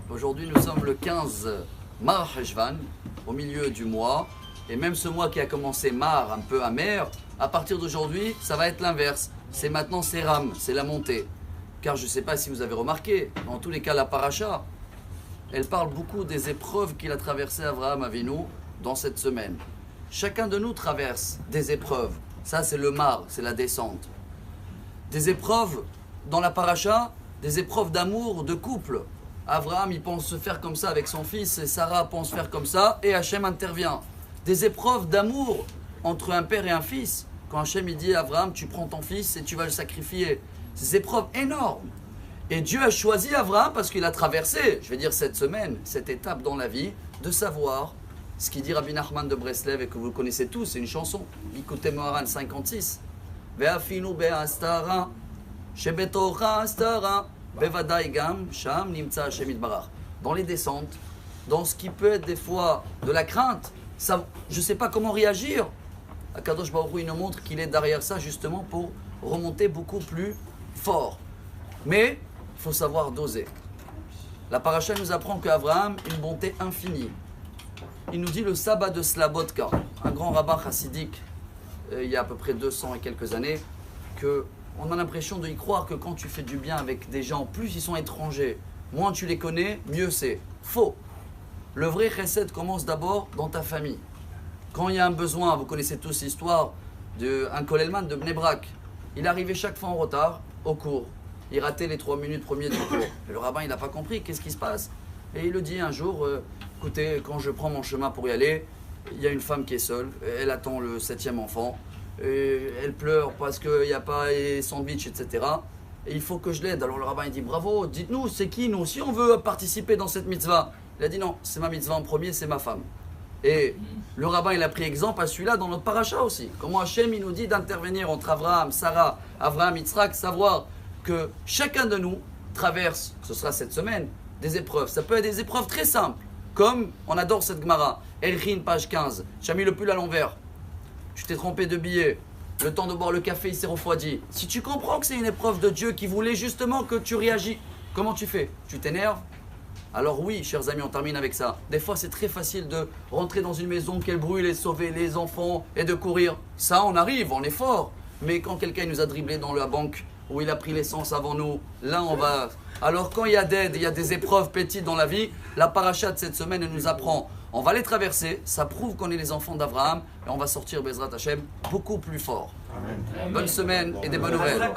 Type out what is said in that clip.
Aujourd'hui, nous sommes le 15 Mar Heshvan, au milieu du mois. Et même ce mois qui a commencé Mar, un peu amer, à partir d'aujourd'hui, ça va être l'inverse. C'est maintenant Ram, c'est la montée. Car je ne sais pas si vous avez remarqué, dans tous les cas, la paracha, elle parle beaucoup des épreuves qu'il a traversées Avraham Avinu dans cette semaine. Chacun de nous traverse des épreuves. Ça, c'est le Mar, c'est la descente. Des épreuves dans la paracha, des épreuves d'amour, de couple. Avraham, il pense se faire comme ça avec son fils, et Sarah pense faire comme ça, et Hachem intervient. Des épreuves d'amour entre un père et un fils. Quand Hachem il dit à Avraham, tu prends ton fils et tu vas le sacrifier. Ces épreuves énormes. Et Dieu a choisi Avraham parce qu'il a traversé, je vais dire cette semaine, cette étape dans la vie, de savoir ce qu'il dit Rabbi Nachman de Breslev et que vous connaissez tous, c'est une chanson. Likutei Moharan 56. Ve'afinu be'astara, shebetocha astara, bevadai gam, sham nimtza Hashem yitbarach. Dans les descentes, dans ce qui peut être des fois de la crainte, ça, je ne sais pas comment réagir. Akadosh Baruch Hu, il nous montre qu'il est derrière ça justement pour remonter beaucoup plus fort. Mais il faut savoir doser. La paracha nous apprend qu'Avraham a une bonté infinie. Il nous dit le sabbat de Slabotka, un grand rabbin chassidique, il y a à peu près 200 et quelques années, qu'on a l'impression de y croire que quand tu fais du bien avec des gens, plus ils sont étrangers, moins tu les connais, mieux c'est. Faux. Le vrai chesed commence d'abord dans ta famille. Quand il y a un besoin, vous connaissez tous l'histoire d'un Kolelman de Bnei Brak. Il arrivait chaque fois en retard au cours. Il ratait les 3 minutes premiers du cours. Et le rabbin, il n'a pas compris, qu'est-ce qui se passe? Et il le dit un jour, écoutez, quand je prends mon chemin pour y aller, il y a une femme qui est seule, elle attend le 7e enfant, et elle pleure parce qu'il n'y a pas les sandwichs, etc. Et il faut que je l'aide. Alors le rabbin, il dit, bravo, dites-nous, c'est qui nous? Si on veut participer dans cette mitzvah. Il a dit, non, c'est ma mitzvah en premier, c'est ma femme. Et le rabbin, il a pris exemple à celui-là dans notre paracha aussi. Comment Hachem, il nous dit d'intervenir entre Avraham, Sarah, Avraham, Yitzhak, savoir que chacun de nous traverse, ce sera cette semaine, des épreuves. Ça peut être des épreuves très simples, comme on adore cette Gemara, Elchin, page 15, tu as mis le pull à l'envers, tu t'es trompé de billet, le temps de boire le café, il s'est refroidi. Si tu comprends que c'est une épreuve de Dieu qui voulait justement que tu réagis, comment tu fais? Tu t'énerves? Alors oui, chers amis, on termine avec ça. Des fois, c'est très facile de rentrer dans une maison, qu'elle brûle et sauver les enfants et de courir. Ça, on arrive, on est fort. Mais quand quelqu'un nous a dribblé dans la banque, où il a pris l'essence avant nous, là, on va... Alors quand il y a d'aide, il y a des épreuves petites dans la vie, la paracha de cette semaine, elle nous apprend. On va les traverser, ça prouve qu'on est les enfants d'Avraham, et on va sortir, Bezrat Hashem, beaucoup plus fort. Amen. Bonne semaine et des bonnes nouvelles.